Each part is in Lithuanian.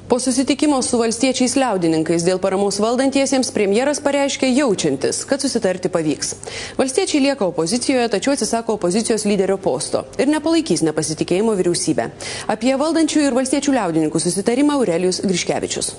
Po susitikimo su valstiečiais liaudininkais dėl paramos valdantiesiems premjeras pareiškė jaučiantis, kad susitarti pavyks. Valstiečiai lieka opozicijoje, tačiau atsisako opozicijos lyderio posto ir nepalaikys nepasitikėjimo vyriausybę. Apie valdančių ir valstiečių liaudininkų susitarimą Aurelijus Griškevičius.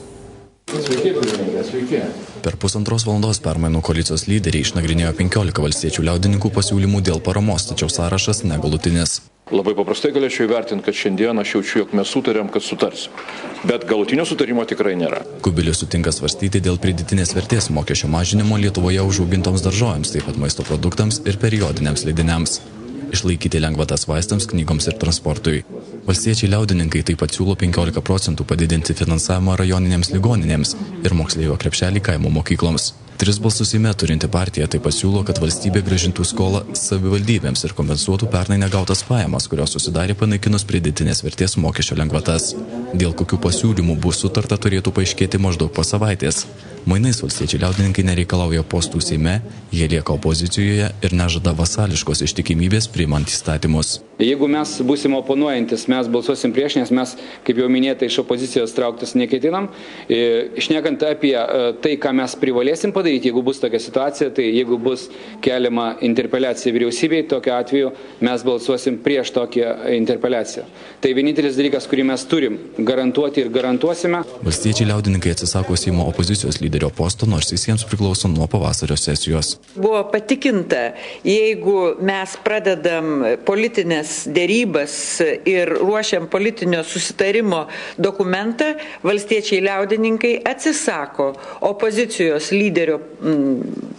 Sveiki, pirmininkė, sveiki. Per pusantros valandos permainų koalicijos lyderiai išnagrinėjo 15 valstiečių liaudininkų pasiūlymų dėl paramos, tačiau sąrašas negalutinis. Labai paprastai galėčiau įvertinti, kad šiandien aš jaučiu, jog mes sutarėm, kad sutarsim. Bet galutinio sutarimo tikrai nėra. Kubilius sutinka svarstyti dėl pridėtinės vertės mokesčio mažinimo Lietuvoje užaugintoms daržovėms, taip pat maisto produktams ir periodiniams leidiniams. Išlaikyti lengvatas vaistams, knygoms ir transportui. Valstiečiai liaudininkai taip pat siūlo 15% padidinti finansavimą rajoninėms ligoninėms ir moksleivio krepšelį kaimo mokykloms. 3 balsus Seime turinti partija taip pat siūlo, kad valstybė grąžintų skolą savivaldybėms ir kompensuotų pernai negautas pajamas, kurios susidarė panaikinus pridėtinės vertės mokesčio lengvatas. Dėl kokių pasiūlymų bus sutarta turėtų paaiškėti maždaug po savaitės. Mainais valstiečiai liaudininkai nereikalauja postų Seime, jie lieka opozicijoje ir nežada vasališkos ištikimybės priimant įstatymus. Jeigu mes būsim oponuojantis, mes balsuosim prieš, nes mes, kaip jau minėta, iš opozicijos trauktis neketinam. Šnekant apie tai, ką mes privalėsim padaryti, jeigu bus tokia situacija, tai jeigu bus keliama interpeliacija vyriausybei, tokiu atveju mes balsuosim prieš tokią interpeliaciją. Tai vienintelis dalykas, kurį mes turim garantuoti ir garantuosime. Valstiečiai liaudininkai atsisako Seimo opozicijos lyderio posto, nors jis jiems priklauso nuo pavasario sesijos. Buvo patikinta, jeigu mes pradedam politinės dėrybas ir ruošiam politinio susitarimo dokumentą, valstiečiai liaudininkai atsisako opozicijos lyderio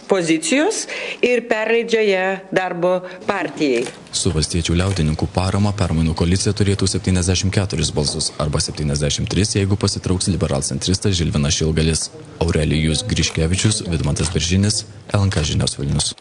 pozicijos ir perleidžia ją darbo partijai. Su valstiečių liaudininkų parama permainų koalicija turėtų 74 balsus arba 73, jeigu pasitrauks liberalcentristas Žilvinas Šilgalis. Aurelijus Griškevičius, Vidmantas Biržinis, LNK žinios Vilnius.